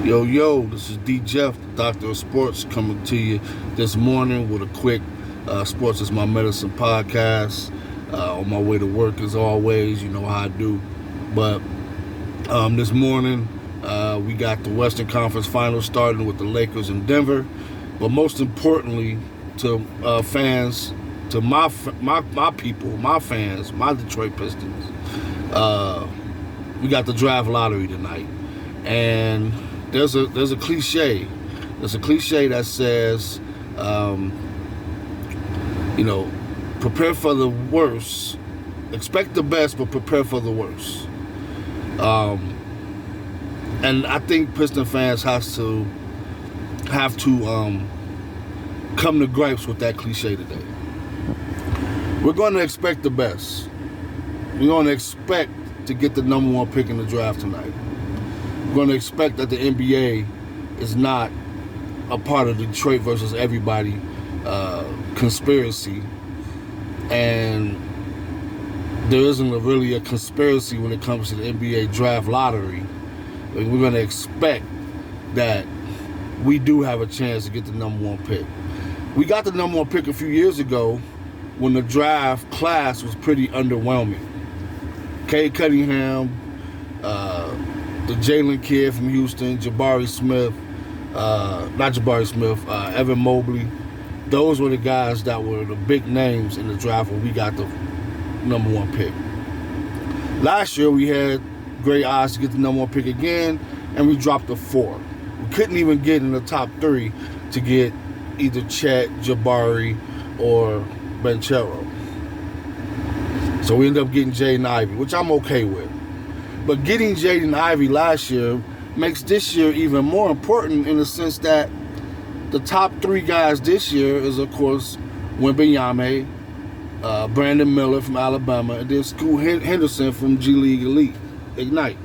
Yo, this is D. Jeff, Doctor of Sports, coming to you this morning with a quick Sports is My Medicine podcast. On my way to work, as always, you know how I do. But this morning, we got the Western Conference Finals starting with the Lakers in Denver. But most importantly, to fans, to my people, my fans, my Detroit Pistons, we got the draft lottery tonight. And there's a cliche. There's a cliche that says, prepare for the worst, expect the best, but prepare for the worst. And I think Piston fans have to come to gripes with that cliche today. We're going to expect the best. We're going to expect to get the number one pick in the draft tonight. We're going to expect that the NBA is not a part of Detroit versus everybody conspiracy, and there isn't really a conspiracy when it comes to the NBA draft lottery. We're going to expect that we do have a chance to get the number one pick. We got the number one pick a few years ago when the draft class was pretty underwhelming. Cade Cunningham, the Jalen kid from Houston, Evan Mobley. Those were the guys that were the big names in the draft when we got the number one pick. Last year, we had great odds to get the number one pick again, and we dropped to 4. We couldn't even get in the top 3 to get either Chet, Jabari, or Banchero. So we ended up getting Jaden Ivey, which I'm okay with. But getting Jaden Ivey last year makes this year even more important in the sense that the top 3 guys this year is, of course, Wembanyama, Brandon Miller from Alabama, and then Scoot Henderson from G League Elite Ignite.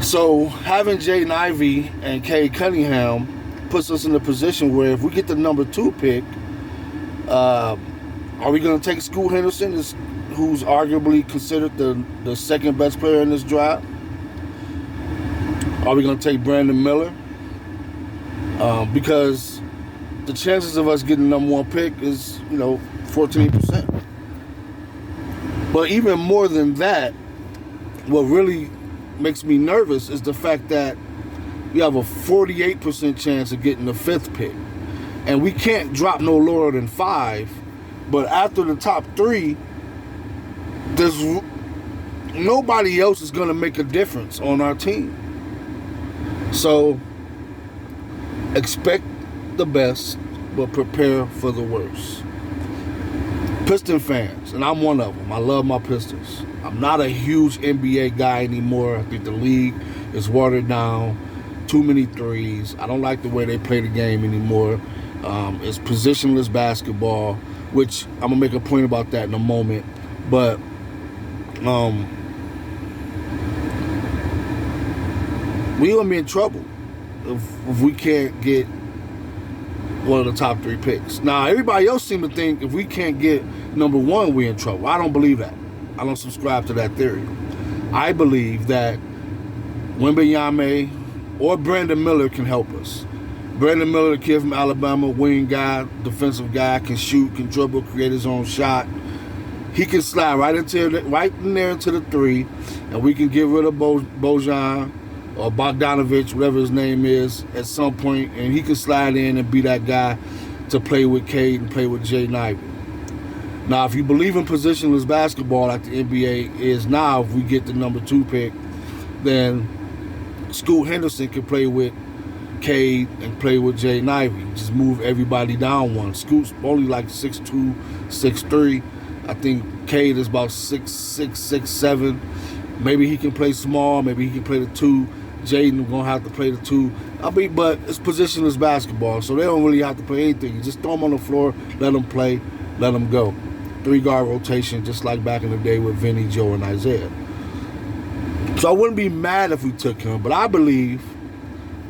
So having Jaden Ivey and Cade Cunningham puts us in a position where if we get the number 2 pick, are we going to take Scoot Henderson, who's arguably considered the second best player in this draft? Are we going to take Brandon Miller? Because the chances of us getting the number 1 pick is, 14%. But even more than that, what really makes me nervous is the fact that we have a 48% chance of getting the 5th pick. And we can't drop no lower than 5. But after the top 3, there's nobody else is going to make a difference on our team. So expect the best, but prepare for the worst. Piston fans, and I'm one of them. I love my Pistons. I'm not a huge NBA guy anymore. I think the league is watered down. Too many threes. I don't like the way they play the game anymore. It's positionless basketball, which I'm going to make a point about that in a moment. But we're going to be in trouble if we can't get one of the top 3 picks. Now, everybody else seems to think if we can't get number 1, we're in trouble. I don't believe that. I don't subscribe to that theory. I believe that Wembanyama or Brandon Miller can help us. Brandon Miller, the kid from Alabama, wing guy, defensive guy, can shoot, can dribble, create his own shot. He can slide right in there into the 3, and we can get rid of Bojan or Bogdanovich, whatever his name is, at some point, and he can slide in and be that guy to play with Cade and play with Jaden Ivey. Now, if you believe in positionless basketball like the NBA is now, if we get the number 2 pick, then Scoot Henderson can play with Cade and play with Jaden Ivey. Just move everybody down one. Scoot's only like 6'2", 6'3". I think Cade is about 6'6", 6'7". Maybe he can play small. Maybe he can play the 2. Jaden gonna have to play the 2. But it's positionless basketball, so they don't really have to play anything. You just throw them on the floor, let them play, let them go. 3-guard rotation, just like back in the day with Vinny, Joe, and Isaiah. So I wouldn't be mad if we took him, but I believe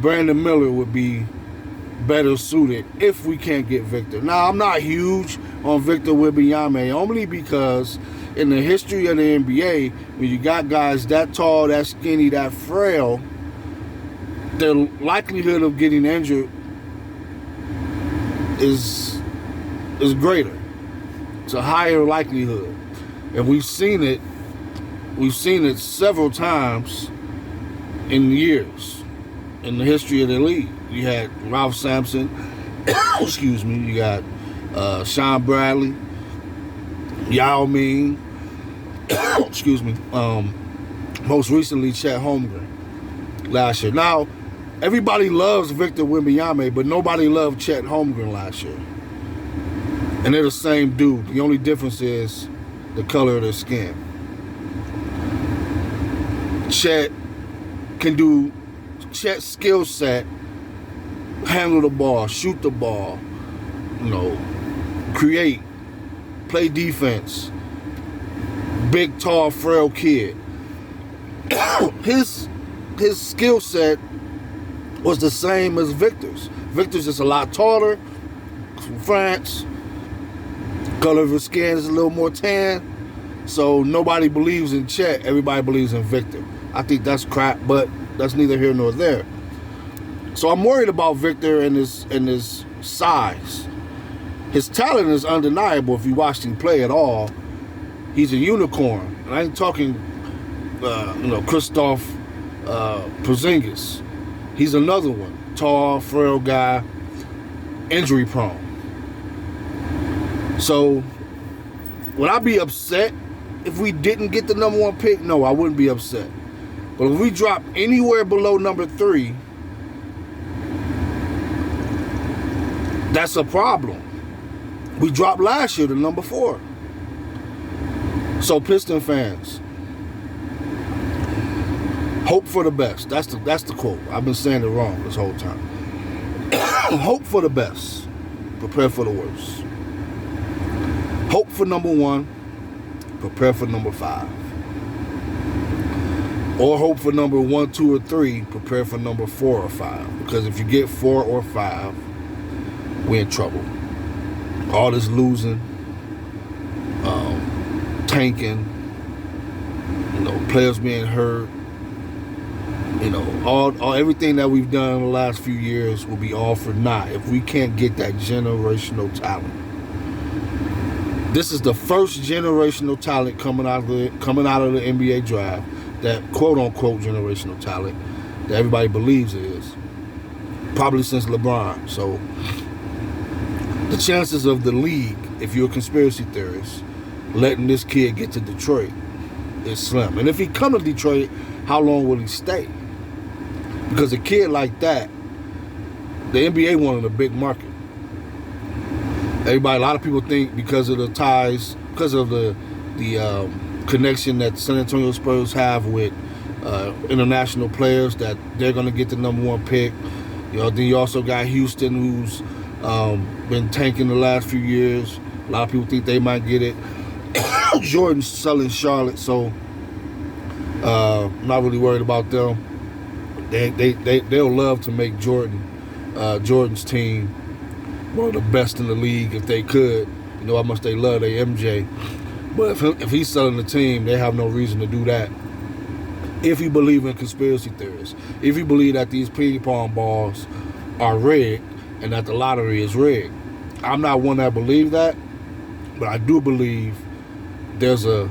Brandon Miller would be better suited if we can't get Victor. Now, I'm not huge on Victor Wembanyama only because in the history of the NBA, when you got guys that tall, that skinny, that frail, the likelihood of getting injured is greater. It's a higher likelihood. And we've seen it several times in years in the history of the league. You had Ralph Sampson, excuse me, you got Sean Bradley, Yao Ming, excuse me, most recently Chet Holmgren last year. Now, everybody loves Victor Wembanyama, but nobody loved Chet Holmgren last year. And they're the same dude. The only difference is the color of their skin. Chet's skill set, handle the ball, shoot the ball, create, play defense, big, tall, frail kid. His skill set was the same as Victor's. Victor's just a lot taller, from France. Color of his skin is a little more tan. So nobody believes in Chet. Everybody believes in Victor. I think that's crap, but that's neither here nor there. So I'm worried about Victor and his size. His talent is undeniable if you watched him play at all. He's a unicorn. And I ain't talking, Kristaps Porzingis. He's another one. Tall, frail guy, injury prone. So, would I be upset if we didn't get the number 1 pick? No, I wouldn't be upset. But if we drop anywhere below number 3, that's a problem. We dropped last year to number 4. So, Piston fans, hope for the best. That's the quote. I've been saying it wrong this whole time. Hope for the best. Prepare for the worst. Hope for number 1. Prepare for number 5. Or hope for number 1, 2, or 3. Prepare for number 4 or 5. Because if you get 4 or 5, we're in trouble. All this losing, tanking, players being hurt, all everything that we've done in the last few years will be all for naught if we can't get that generational talent. This is the first generational talent coming out of the NBA draft, that quote unquote generational talent that everybody believes it is, probably since LeBron. So the chances of the league, if you're a conspiracy theorist, letting this kid get to Detroit is slim. And if he come to Detroit, how long will he stay? Because a kid like that, the NBA wanted a big market. A lot of people think because of the ties, because of the connection that San Antonio Spurs have with international players, that they're going to get the number 1 pick. Then you also got Houston, who's been tanking the last few years. A lot of people think they might get it. Jordan's selling Charlotte, so I'm not really worried about them. They'll love to make Jordan's team one of the best in the league if they could. You know how much they love their MJ. But if he's selling the team, they have no reason to do that. If you believe in conspiracy theories, if you believe that these ping pong balls are rigged and that the lottery is rigged. I'm not one that believe that, but I do believe there's a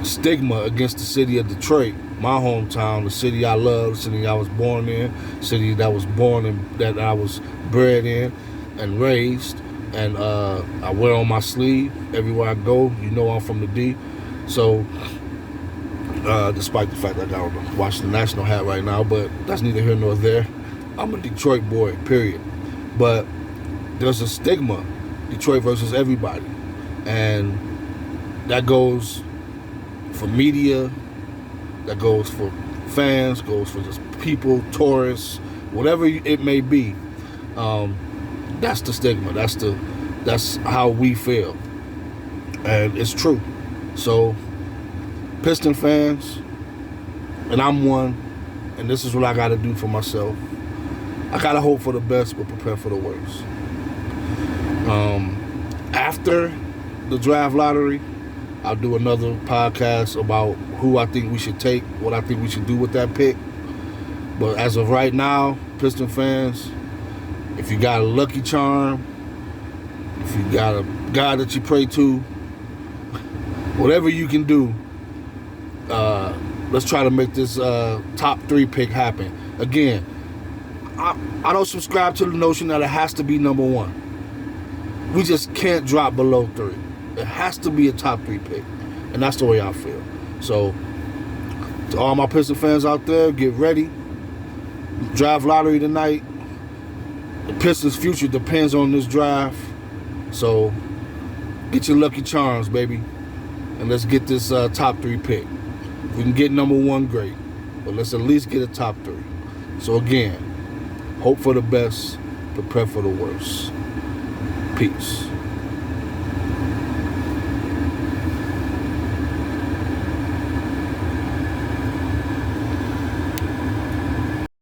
stigma against the city of Detroit, my hometown, the city I love, the city I was born in, city that was born in, that I was bred in and raised, and I wear on my sleeve everywhere I go. I'm from the D. So despite the fact that I got on the Washington National hat right now, but that's neither here nor there. I'm a Detroit boy, period. But there's a stigma, Detroit versus everybody, and that goes for media, that goes for fans, goes for just people, tourists, whatever it may be. That's the stigma. That's how we feel, and it's true. So, Piston fans, and I'm one, and this is what I got to do for myself. I got to hope for the best, but prepare for the worst. After the draft lottery, I'll do another podcast about who I think we should take, what I think we should do with that pick. But as of right now, Piston fans, if you got a lucky charm, if you got a God that you pray to, whatever you can do, let's try to make this top 3 pick happen. Again, I don't subscribe to the notion that it has to be number 1. We just can't drop below 3. It has to be a top 3 pick. And that's the way I feel. So, to all my Piston fans out there, get ready. Draft lottery tonight. The Pistons' future depends on this draft. So, get your lucky charms, baby. And let's get this top 3 pick. If we can get number 1, great. But let's at least get a top 3. So again, hope for the best, prepare for the worst. Peace.